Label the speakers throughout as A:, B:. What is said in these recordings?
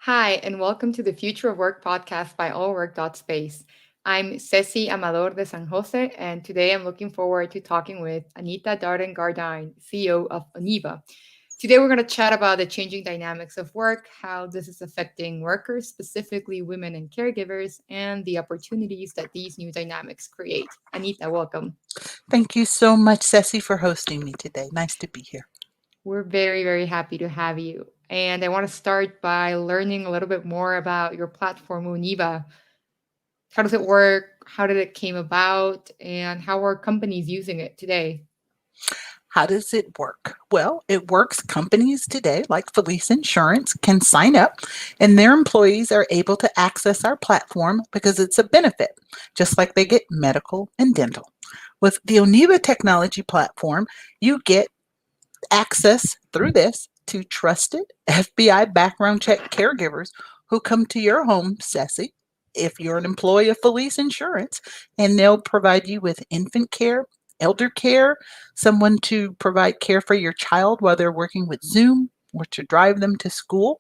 A: Hi, and welcome to the Future of Work podcast by allwork.space. I'm Ceci Amador de San Jose, and today I'm looking forward to talking with Anita Darden Gardyne, CEO of Onēva. Today, we're going to chat about the changing dynamics of work, how this is affecting workers, specifically women and caregivers, and the opportunities that these new dynamics create. Anita, welcome.
B: Thank you so much, Ceci, for hosting me today. Nice to be here.
A: We're very, very happy to have you. And I want to start by learning a little bit more about your platform, Onēva. How does it work? How did it came about? And how are companies using it today?
B: How does it work? Well, it works. Companies today, like Felice Insurance, can sign up and their employees are able to access our platform because it's a benefit, just like they get medical and dental. With the Onēva technology platform, you get access through this to trusted FBI background check caregivers who come to your home, Ceci, if you're an employee of Felice Insurance, and they'll provide you with infant care, elder care, someone to provide care for your child while they're working with Zoom or to drive them to school,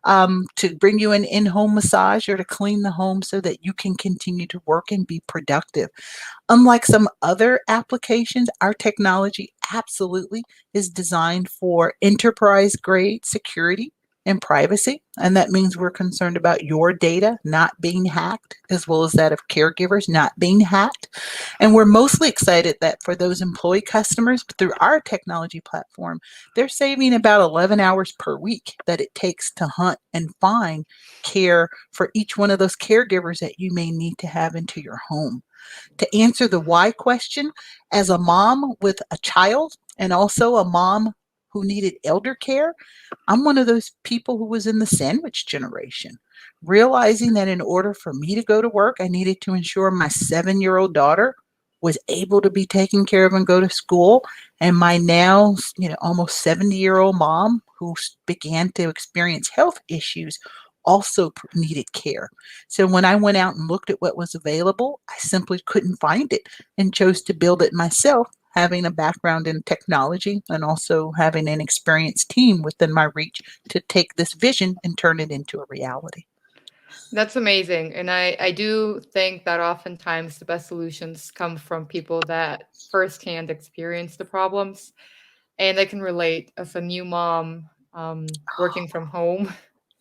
B: to bring you an in-home massage or to clean the home so that you can continue to work and be productive. Unlike some other applications, our technology absolutely is designed for enterprise grade security and privacy. And that means we're concerned about your data not being hacked, as well as that of caregivers not being hacked. And we're mostly excited that for those employee customers through our technology platform, they're saving about 11 hours per week that it takes to hunt and find care for each one of those caregivers that you may need to have into your home. To answer the why question, as a mom with a child and also a mom who needed elder care, I'm one of those people who was in the sandwich generation, realizing that in order for me to go to work, I needed to ensure my 7-year-old daughter was able to be taken care of and go to school. And my now, almost 70-year-old mom who began to experience health issues also needed care. So when I went out and looked at what was available, I simply couldn't find it and chose to build it myself, having a background in technology and also having an experienced team within my reach to take this vision and turn it into a reality.
A: That's amazing. And I do think that oftentimes the best solutions come from people that firsthand experience the problems. And I can relate as a new mom working from home.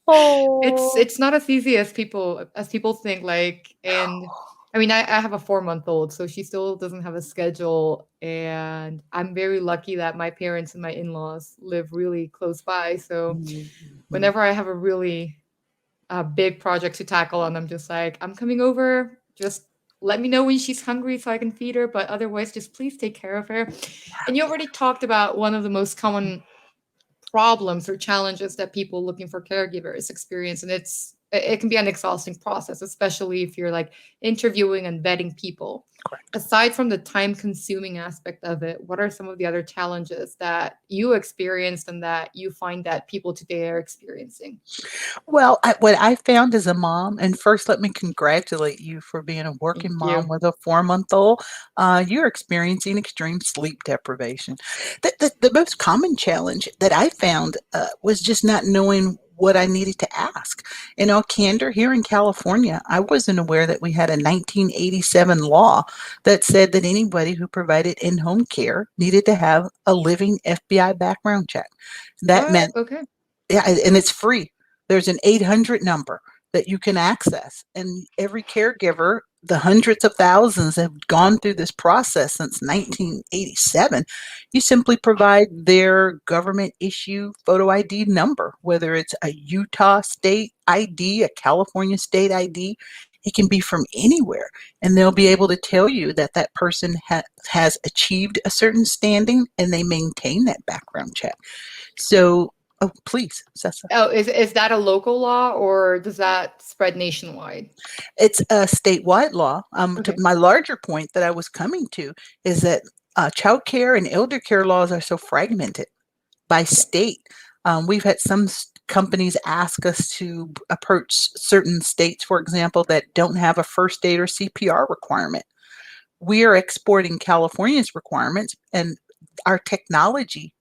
A: It's
B: Oh,
A: it's not as easy as people think, like, and I mean, I have a 4-month-old, so she still doesn't have a schedule, and I'm very lucky that my parents and my in-laws live really close by, so
B: mhm.
A: whenever I have a really, big project to tackle and I'm just like, "I'm coming over, just let me know when she's hungry so I can feed her, but otherwise, just please take care of her." And you already talked about one of the most common problems or challenges that people looking for caregivers experience, and it can be an exhausting process, especially if you're like interviewing and vetting people.
B: Correct.
A: Aside from the time consuming aspect of it, what are some of the other challenges that you experienced and that you find that people today are experiencing?
B: Well, what I found as a mom, and first let me congratulate you for being a
A: Thank
B: working mom
A: you.
B: with a 4-month-old. You're experiencing extreme sleep deprivation. The most common challenge that I found was just not knowing what I needed to ask. In all candor, here in California, I wasn't aware that we had a 1987 law that said that anybody who provided in home care needed to have a living FBI background check. That
A: What?
B: meant
A: Okay.
B: yeah, and it's free. There's an 800 number that you can access. And every caregiver, the hundreds of thousands have gone through this process since 1987. You simply provide their government issue photo ID number, whether it's a Utah state ID, a California state ID. It can be from anywhere, and they'll be able to tell you that that person has achieved a certain standing and they maintain that background check. So, oh, please, Sessa.
A: Oh, is that a local law or does that spread nationwide?
B: It's a statewide law. To
A: Okay.
B: my larger point that I was coming to is that child care and elder care laws are so fragmented by
A: Yeah.
B: state. We've had some companies ask us to approach certain states, for example, that don't have a first aid or CPR requirement. We are exporting California's requirements, and our technology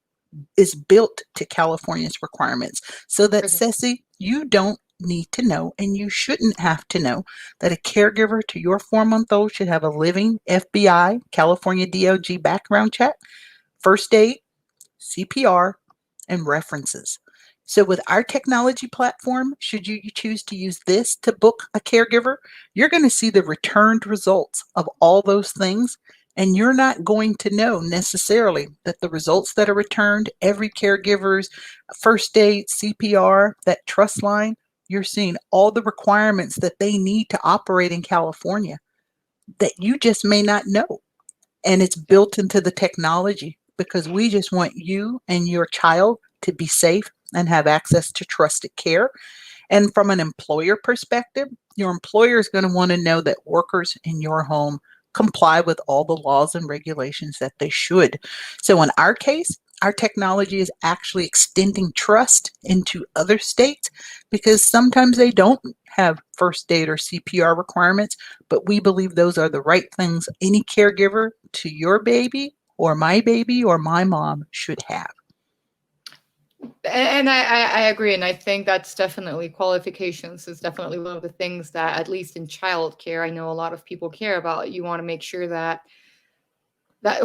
B: is built to California's requirements so that,
A: Okay.
B: Ceci, you don't need to know, and you shouldn't have to know, that a caregiver to your 4 month old should have a living FBI, California DOG background check, first aid, CPR, and references. So, with our technology platform, should you choose to use this to book a caregiver, you're going to see the returned results of all those things. And you're not going to know necessarily that the results that are returned, every caregiver's first aid, CPR, that trust line, you're seeing all the requirements that they need to operate in California that you just may not know. And it's
A: Yeah.
B: built into the technology because we just want you and your child to be safe and have access to trusted care. And from an employer perspective, your employer is going to want to know that workers in your home comply with all the laws and regulations that they should. So in our case, our technology is actually extending trust into other states because sometimes they don't have first aid or CPR requirements, but we believe those are the right things any caregiver to your baby or my mom should have.
A: And I agree, and I think that's definitely qualifications is definitely one of the things that, at least in childcare, I know a lot of people care about. You want to make sure that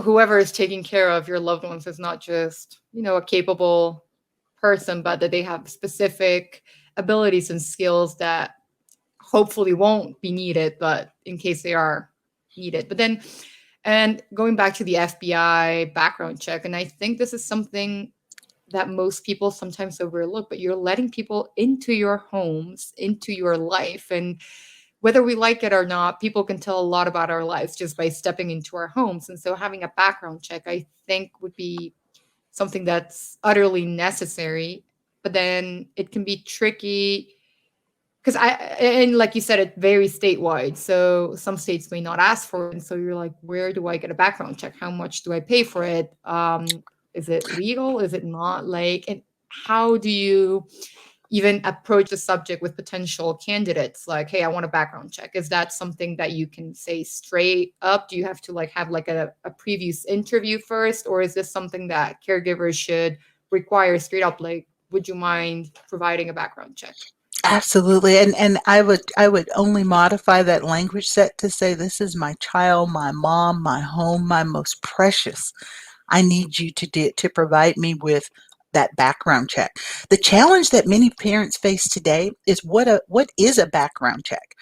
A: whoever is taking care of your loved ones is not just, a capable person, but that they have specific abilities and skills that hopefully won't be needed, but in case they are needed. But then, and going back to the FBI background check, and I think this is something that most people sometimes overlook, but you're letting people into your homes, into your life. And whether we like it or not, people can tell a lot about our lives just by stepping into our homes. And so having a background check, I think, would be something that's utterly necessary. But then it can be tricky because and like you said, it varies statewide. So some states may not ask for it. And so you're like, where do I get a background check? How much do I pay for it? Is it legal? Is it not? Like, and how do you even approach the subject with potential candidates? Like, hey, I want a background check. Is that something that you can say straight up? Do you have to have like a previous interview first? Or is this something that caregivers should require straight up? Like, would you mind providing a background check?
B: Absolutely. And I would only modify that language set to say this is my child, my mom, my home, my most precious. I need you to provide me with that background check. The challenge that many parents face today is what is a background check?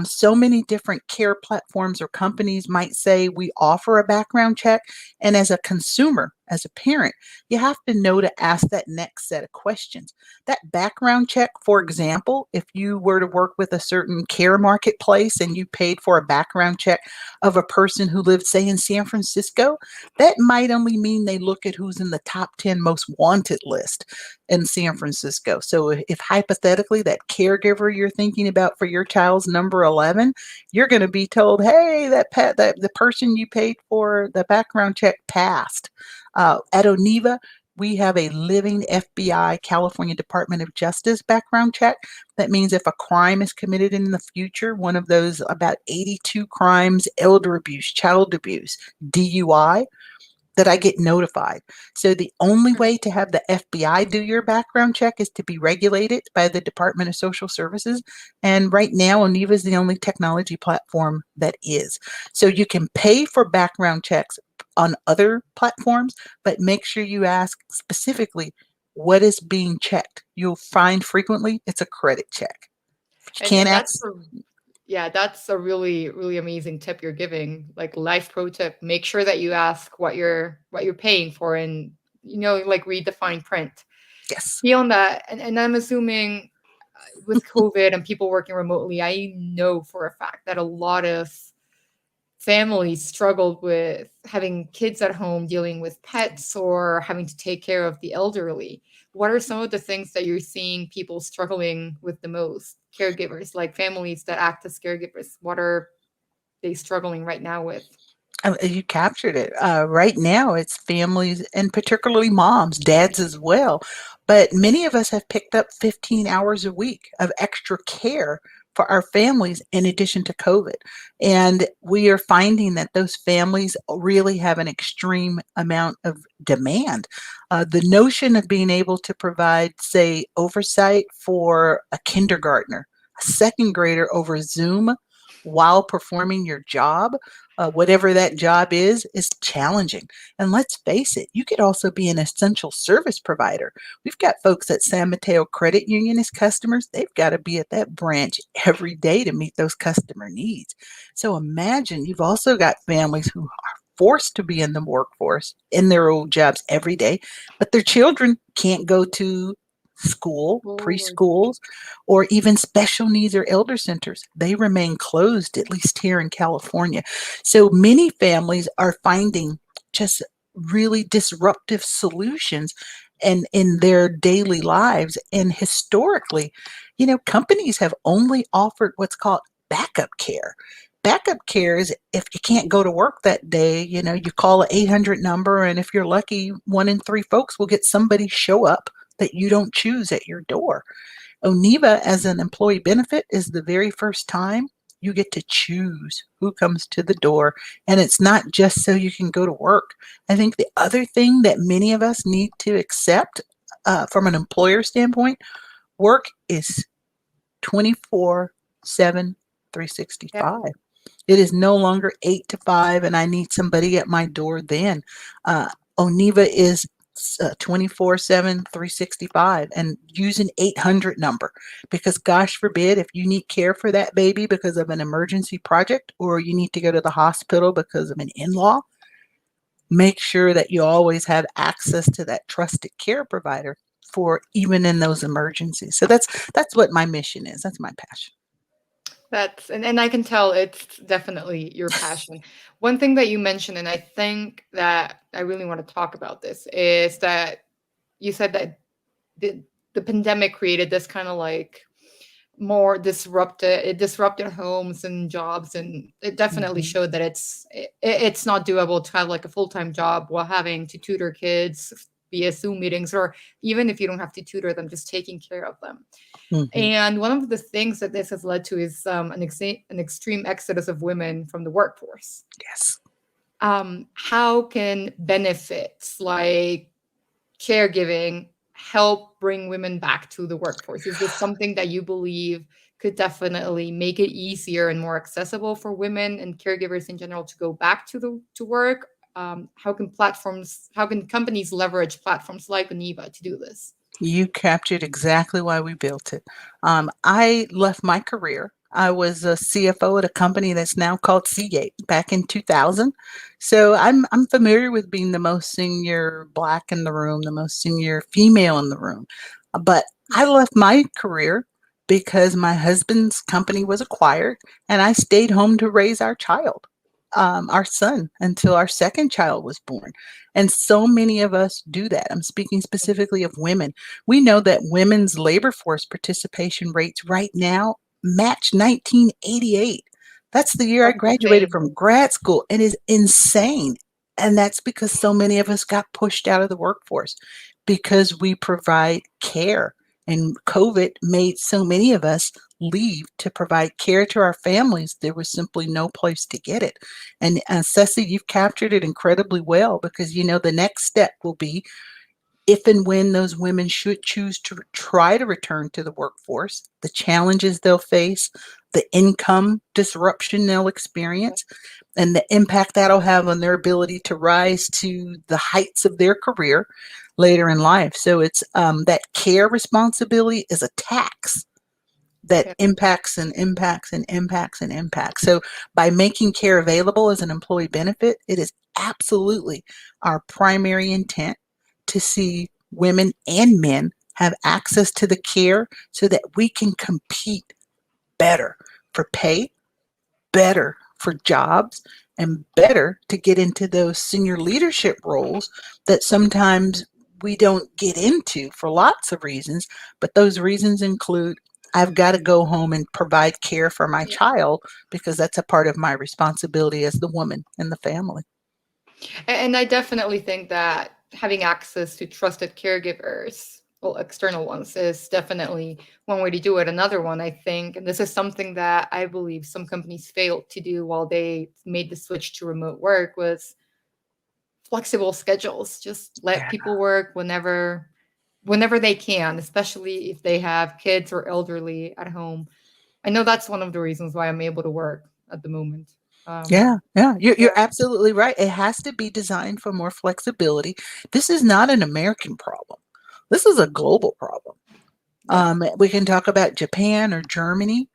B: So many different care platforms or companies might say we offer a background check, and as a consumer, as a parent, you have to know to ask that next set of questions. That background check, for example, if you were to work with a certain care marketplace and you paid for a background check of a person who lived, say, in San Francisco, that might only mean they look at who's in the top 10 most wanted list in San Francisco. So if hypothetically that caregiver you're thinking about for your child's number 11, you're going to be told, hey, that the person you paid for the background check passed. At Onēva, we have a living FBI, California Department of Justice background check. That means if a crime is committed in the future, one of those about 82 crimes, elder abuse, child abuse, DUI, that I get notified. So the only way to have the FBI do your background check is to be regulated by the Department of Social Services. And right now, Onēva is the only technology platform that is. So you can pay for background checks on other platforms, but make sure you ask specifically what is being checked. You'll find frequently it's a credit check. You can't
A: And that's
B: ask.
A: yeah, that's a really, really amazing tip you're giving. Like, life pro tip: make sure that you ask what you're paying for, and like, read the fine print.
B: Yes.
A: Beyond that, and I'm assuming with COVID and people working remotely, I know for a fact that a lot of families struggled with having kids at home, dealing with pets, or having to take care of the elderly. What are some of the things that you're seeing people struggling with the most? Caregivers, like families that act as caregivers, what are they struggling right now with?
B: You captured it. Right now, it's families and particularly moms, dads as well. But many of us have picked up 15 hours a week of extra care for our families in addition to COVID. And we are finding that those families really have an extreme amount of demand. The notion of being able to provide, say, oversight for a kindergartner, a second grader over Zoom while performing your job, whatever that job is challenging. And let's face it, you could also be an essential service provider. We've got folks at San Mateo Credit Union as customers. They've got to be at that branch every day to meet those customer needs. So imagine you've also got families who are forced to be in the workforce in their old jobs every day, but their children can't go to school,
A: Lord.
B: preschools, or even special needs or elder centers. They remain closed, at least here in California. So many families are finding just really disruptive solutions and in their daily lives. And historically, companies have only offered what's called backup care. Backup care is if you can't go to work that day, you call an 800 number, and if you're lucky, 1 in 3 folks will get somebody show up that you don't choose at your door. Onēva as an employee benefit is the very first time you get to choose who comes to the door. And it's not just so you can go to work. I think the other thing that many of us need to accept from an employer standpoint, work is 24/7,
A: Yep.
B: 365. It is no longer 8 to 5 and I need somebody at my door then. Onēva is 24/7, 365 and use an 800 number because gosh forbid if you need care for that baby because of an emergency project or you need to go to the hospital because of an in-law, make sure that you always have access to that trusted care provider for even in those emergencies. So that's what my mission is. That's my passion.
A: And I can tell it's definitely your passion. One thing that you mentioned, and I think that I really want to talk about this, is that you said that the the pandemic created this kind of like more disrupted it disrupted homes and jobs, and it definitely
B: Mhm.
A: showed that it's not doable to have like a full-time job while having to tutor kids via Zoom meetings, or even if you don't have to tutor them, just taking care of them.
B: Mhm.
A: And one of the things that this has led to is an extreme exodus of women from the workforce.
B: Yes.
A: How can benefits like caregiving help bring women back to the workforce? Is this something that you believe could definitely make it easier and more accessible for women and caregivers in general to go back to work? How can companies leverage platforms like Onēva to do this?
B: You captured exactly why we built it. I left my career. I was a CFO at a company that's now called Seagate back in 2000. So I'm familiar with being the most senior black in the room, the most senior female in the room. But I left my career because my husband's company was acquired and I stayed home to raise our child, our son, until our second child was born. And so many of us do that. I'm speaking specifically of women. We know that women's labor force participation rates right now match 1988. That's the year I
A: That's
B: graduated
A: insane.
B: from grad school. It is insane. And that's because so many of us got pushed out of the workforce because we provide care. And COVID made so many of us leave to provide care to our families. There was simply no place to get it. And Ceci, you've captured it incredibly well because the next step will be if and when those women should choose to try to return to the workforce, the challenges they'll face, the income disruption they'll experience, and the impact that'll have on their ability to rise to the heights of their career later in life. So it's that care responsibility is a tax that
A: Yep.
B: impacts and impacts and impacts and impacts. So by making care available as an employee benefit, it is absolutely our primary intent to see women and men have access to the care so that we can compete better for pay, better for jobs, and better to get into those senior leadership roles that sometimes we don't get into for lots of reasons. But those reasons include I've got to go home and provide care for my child because that's a part of my responsibility as the woman in the family.
A: And I definitely think that having access to trusted caregivers well, external ones is definitely one way to do it. Another one, I think, and this is something that I believe some companies failed to do while they made the switch to remote work, was flexible schedules. Just let
B: Yeah.
A: people work whenever they can, especially if they have kids or elderly at home. I know that's one of the reasons why I'm able to work at the moment. Um,
B: Yeah, yeah, you're
A: yeah,
B: absolutely right. It has to be designed for more flexibility. This is not an American problem. This is a global problem.
A: yeah.
B: We can talk about Japan or Germany,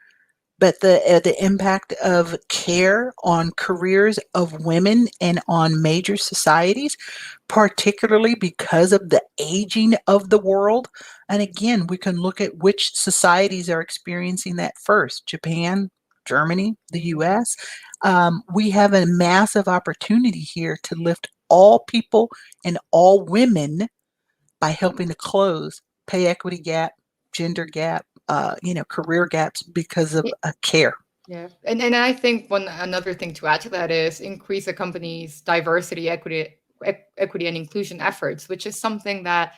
B: but the impact of care on careers of women and on major societies, particularly because of the aging of the world. And again, we can look at which societies are experiencing that first: Japan, Germany, the
A: Mhm.
B: US. We have a massive opportunity here to lift all people and all women by helping to close pay equity gap, gender gap, career gaps because of care.
A: Yeah, and I think one another thing to add to that is increase a company's diversity, equity, and inclusion efforts, which is something that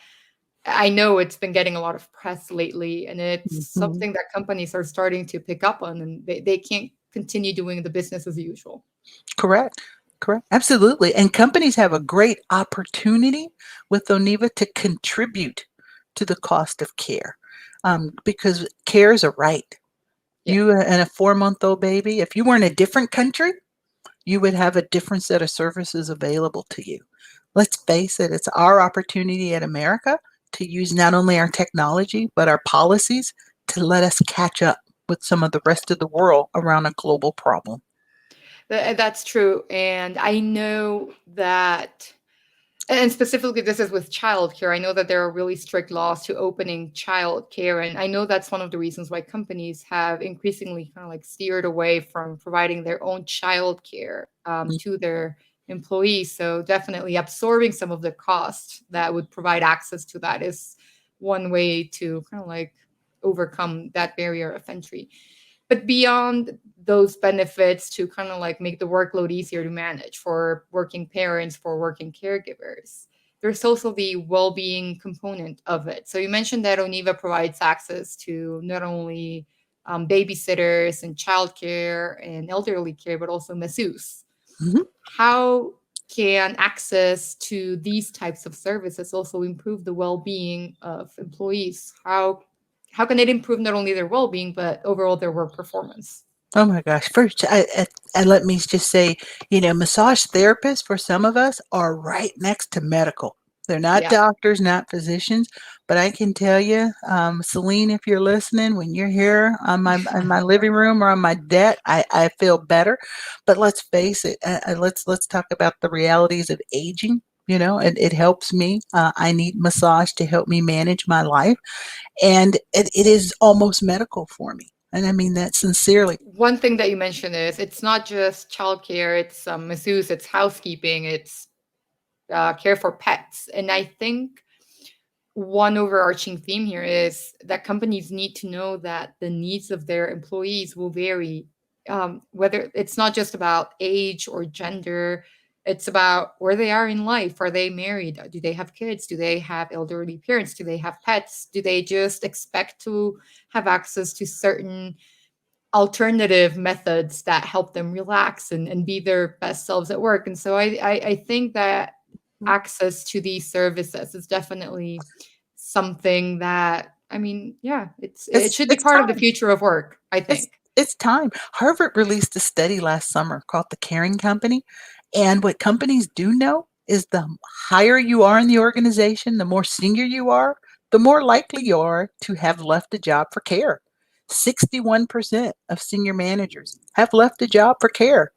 A: I know it's been getting a lot of press lately, and it's
B: Mhm.
A: something that companies are starting to pick up on, and they can't continue doing the business as usual.
B: Correct. Correct. Absolutely. And companies have a great opportunity with Oneva to contribute to the cost of care, because care is a right.
A: Yeah.
B: You and a 4-month-old baby, if you were in a different country, you would have a different set of services available to you. Let's face it, it's our opportunity at America to use not only our technology, but our policies to let us catch up with some of the rest of the world around a global problem.
A: That's true. And I know that, and specifically, this is with childcare. I know that there are really strict laws to opening childcare. And I know that's one of the reasons why companies have increasingly kind of like steered away from providing their own childcare to their employees. So definitely absorbing some of the cost that would provide access to that is one way to kind of like overcome that barrier of entry. But beyond those benefits to kind of like make the workload easier to manage for working parents, for working caregivers, there's also the well-being component of it. So you mentioned that Oneva provides access to not only babysitters and childcare and elderly care, but also masseuse.
B: Mhm.
A: How can access to these types of services also improve the well-being of employees? How can it improve not only their well-being but overall their work performance?
B: Oh my gosh. First, let me just say, massage therapists for some of us are right next to medical. They're not
A: Yeah.
B: doctors, not physicians, but I can tell you, Celine, if you're listening, when you're here on my living room or on my deck, I feel better. But let's face it, let's talk about the realities of aging. It helps me. I need massage to help me manage my life, and it is almost medical for me. And I mean that sincerely.
A: One thing that you mentioned is it's not just childcare, it's masseuse, it's housekeeping, it's care for pets. And I think one overarching theme here is that companies need to know that the needs of their employees will vary. Whether it's not just about age or gender, it's about where they are in life. Are they married? Do they have kids? Do they have elderly parents? Do they have pets? Do they just expect to have access to certain alternative methods that help them relax and be their best selves at work? And so I think that access to these services is definitely something that, I mean, yeah, it
B: It's
A: should be
B: it's
A: part of the
B: time.
A: future of work, I
B: It's
A: think.
B: it's time. Harvard released a study last summer called The Caring Company, and what companies do know is the higher you are in the organization, the more senior you are, the more likely you are to have left a job for care. 61% of senior managers have left a job for care.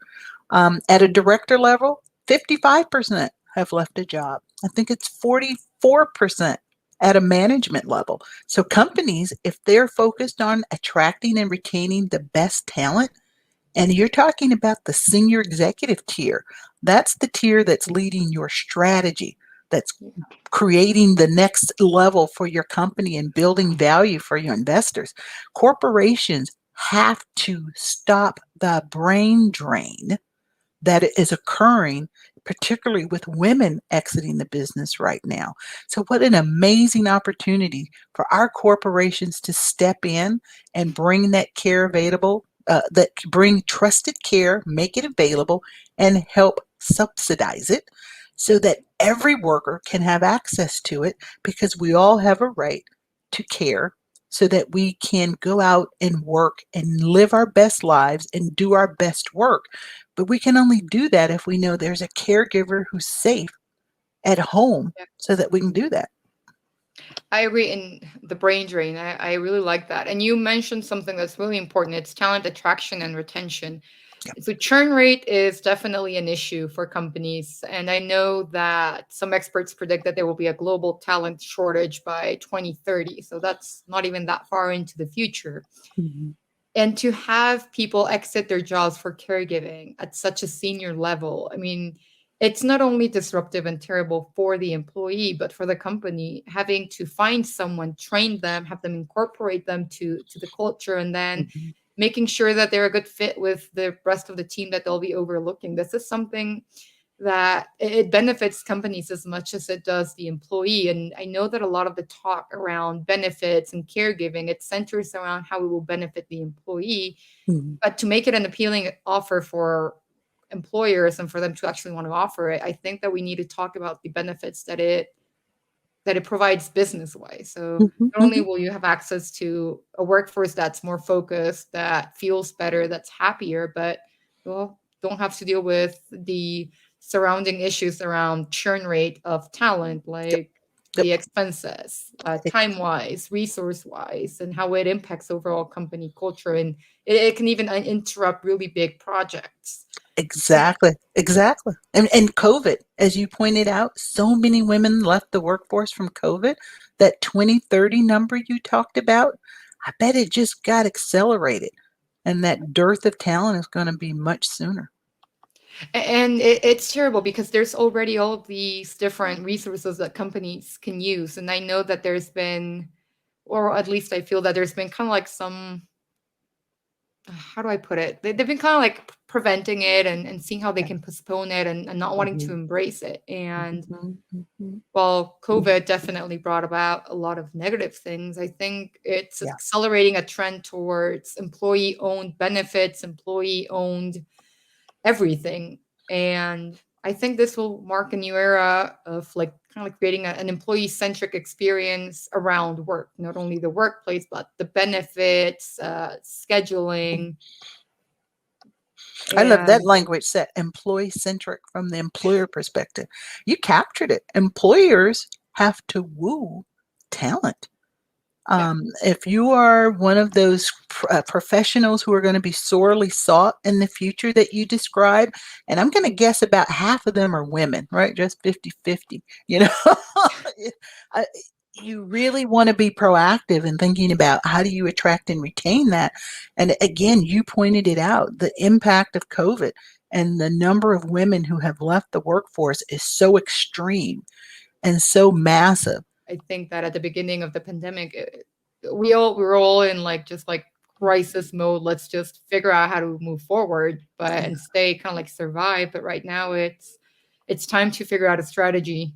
B: At a director level, 55% have left a job. I think it's 44% at a management level. So, companies, if they're focused on attracting and retaining the best talent, and you're talking about the senior executive tier, that's the tier that's leading your strategy, that's creating the next level for your company and building value for your investors. Corporations have to stop the brain drain that is occurring particularly with women exiting the business right now. So, what an amazing opportunity for our corporations to step in and bring that care available, that bring trusted care, make it available, and help subsidize it so that every worker can have access to it because we all have a right to care so that we can go out and work and live our best lives and do our best work. But we can only do that if we know there's a caregiver who's safe at home so that we can do that.
A: I agree in the brain drain. I really like that. And you mentioned something that's really important. It's talent attraction and retention.
B: Yeah.
A: So churn rate is definitely an issue for companies. And I know that some experts predict that there will be a global talent shortage by 2030. So that's not even that far into the future.
B: Mhm.
A: And to have people exit their jobs for caregiving at such a senior level, I mean, it's not only disruptive and terrible for the employee, but for the company, having to find someone, train them, have them incorporate them to the culture, and then
B: Mhm.
A: making sure that they're a good fit with the rest of the team that they'll be overlooking. This is something that it benefits companies as much as it does the employee. And I know that a lot of the talk around benefits and caregiving, it centers around how it will benefit the employee.
B: Mhm.
A: But to make it an appealing offer for employers and for them to actually want to offer it, I think that we need to talk about the benefits that it provides business wise. So
B: Mhm.
A: not only
B: Mhm.
A: will you have access to a workforce that's more focused, that feels better, that's happier, but you don't have to deal with the surrounding issues around churn rate of talent,
B: Yep.
A: like
B: Yep.
A: the expenses, time wise, resource wise, and how it impacts overall company culture. And it can even interrupt really big projects.
B: Exactly, exactly. And COVID, as you pointed out, so many women left the workforce from COVID. That 2030 number you talked about, I bet it just got accelerated. And that dearth of talent is going to be much sooner.
A: And it's terrible because there's already all of these different resources that companies can use. And I know that there's been, or at least I feel that there's been kind of like some, how do I put it? They've been kind of like preventing it and seeing how they
B: Yeah.
A: can postpone it and not wanting to
B: Mhm.
A: embrace it. And
B: Mhm. Mhm.
A: while COVID definitely brought about a lot of negative things, I think it's
B: Yeah.
A: accelerating a trend towards employee owned benefits, employee owned everything. And I think this will mark a new era of like kind of like creating an employee centric experience around work, not only the workplace, but the benefits, scheduling.
B: I love that
A: And
B: language set, employee centric from the employer perspective. You captured it. Employers have to woo talent.
A: yeah,
B: If you are one of those professionals who are going to be sorely sought in the future that you describe, and I'm going to guess about half of them are women, right? Just 50-50. You know, I- you really want to be proactive in thinking about how do you attract and retain that. And again, you pointed it out, the impact of COVID and the number of women who have left the workforce is so extreme and so massive.
A: I think that at the beginning of the pandemic, we were all in like just like crisis mode. Let's just figure out how to move forward, but and stay kind of like survive. But right now, it's time to figure out a strategy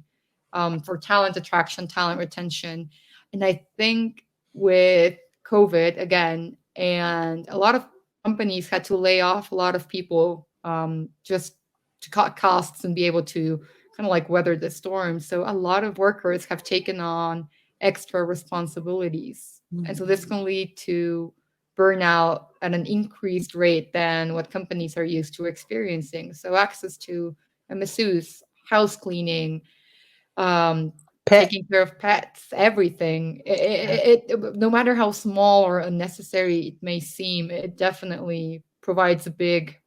A: for talent attraction, talent retention, and I think with COVID again, and a lot of companies had to lay off a lot of people just to cut costs and be able to kind of like weather the storm. So a lot of workers have taken on extra responsibilities. And so this
B: Mhm.
A: can lead to burnout at an increased rate than what companies are used to experiencing. So access to a masseuse, house cleaning, um,
B: Pet.
A: taking care of pets, everything. No matter how small or unnecessary it may seem, it definitely provides a big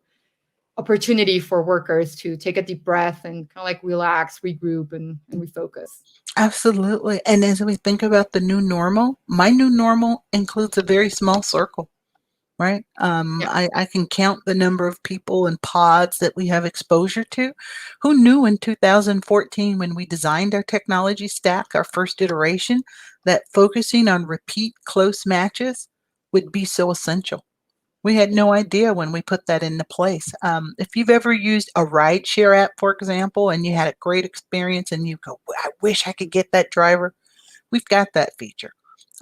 A: opportunity for workers to take a deep breath and kind of like relax, regroup, and refocus.
B: Absolutely. And as we think about the new normal, my new normal includes a very small circle, right?
A: Yeah,
B: I can count the number of people and pods that we have exposure to. Who knew in 2014, when we designed our technology stack, our first iteration, that focusing on repeat close matches would be so essential? We had no idea when we put that into place. If you've ever used a rideshare app, for example, and you had a great experience and you go, I wish I could get that driver, we've got that feature.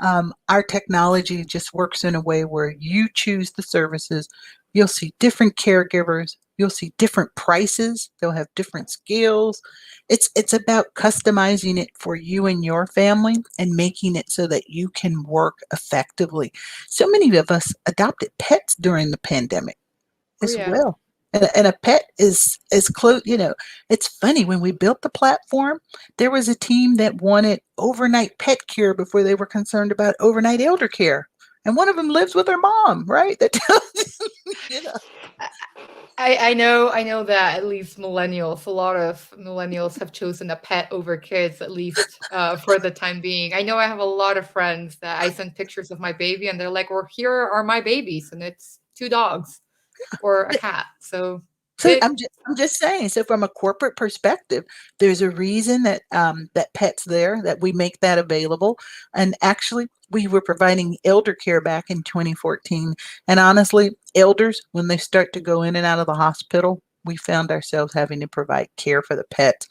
B: Our technology just works in a way where you choose the services. You'll see different caregivers. You'll see different prices. They'll have different scales. It's about customizing it for you and your family and making it so that you can work effectively. So many of us adopted pets during the pandemic
A: Oh
B: as
A: yeah.
B: well. And a pet is close, it's funny when we built the platform, there was a team that wanted overnight pet care before they were concerned about overnight elder care. And one of them lives with her mom, right? That tells you know.
A: I know that at least millennials, a lot of millennials have chosen a pet over kids, at least for the time being. I know I have a lot of friends that I send pictures of my baby and they're like, well, here are my babies, and it's two dogs or a cat. So
B: So
A: it
B: I'm just saying. So from a corporate perspective, there's a reason that that pet's there, that we make that available. And actually, we were providing elder care back in 2014. And honestly, elders, when they start to go in and out of the hospital, we found ourselves having to provide care for the pets,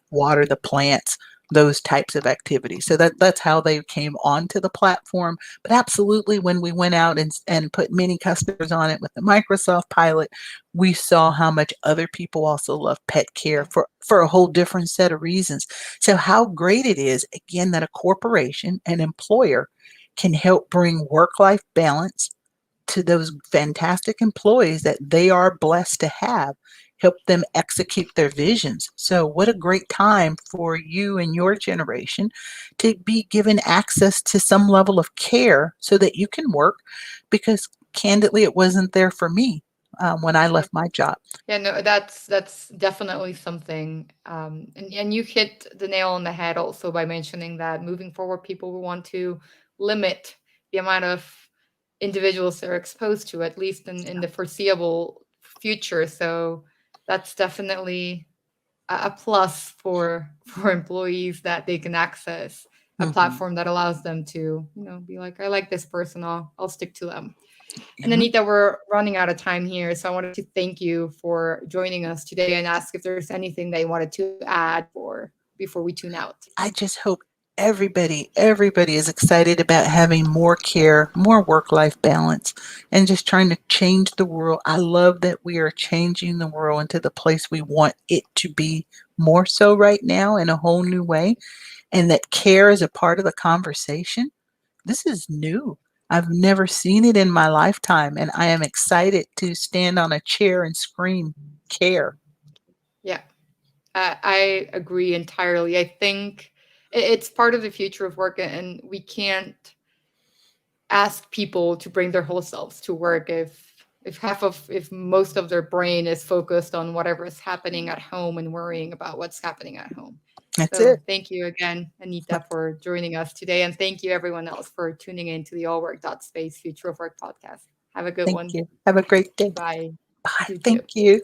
B: water the plants, those types of activities. So that's how they came onto the platform. But absolutely, when we went out and put many customers on it with the Microsoft pilot, we saw how much other people also love pet care
A: yeah.
B: for a whole different set of reasons. So how great it is, again, that a corporation, an employer, can help bring work-life balance to those fantastic employees that they are blessed to have, help them execute their visions. So, what a great time for you and your generation to be given access to some level of care so that you can work, because candidly, it wasn't there for me when I
A: Yeah.
B: left my job.
A: Yeah, no, that's definitely something. And you hit the nail on the head also by mentioning that moving forward, people will want to limit the amount of individuals they're exposed to, at least in the foreseeable future. So that's definitely a plus for employees that they can access a
B: Mhm.
A: platform that allows them to, be like, I like this person, I'll stick to them. And
B: Yeah.
A: Anita, we're running out of time here, so I wanted to thank you for joining us today and ask if there's anything that you wanted to add for before we tune out.
B: I just hope everybody is excited about having more care, more work-life balance, and just trying to change the world. I love that we are changing the world into the place we want it to be more so right now in a whole new way, and that care is a part of the conversation. This is new. I've never seen it in my lifetime, and I am excited to stand on a chair and scream care.
A: Yeah, I agree entirely. I think it's part of the future of work, and we can't ask people to bring their whole selves to work if most of their brain is focused on whatever is happening at home and worrying about what's happening at home.
B: That's
A: So
B: it.
A: thank you again, Anita, for joining us today. And thank you everyone else for tuning in to the All Work Space Future of Work podcast. Have a good
B: Thank
A: one.
B: you. Have a great day.
A: Bye.
B: Bye.
A: You too.
B: Thank you.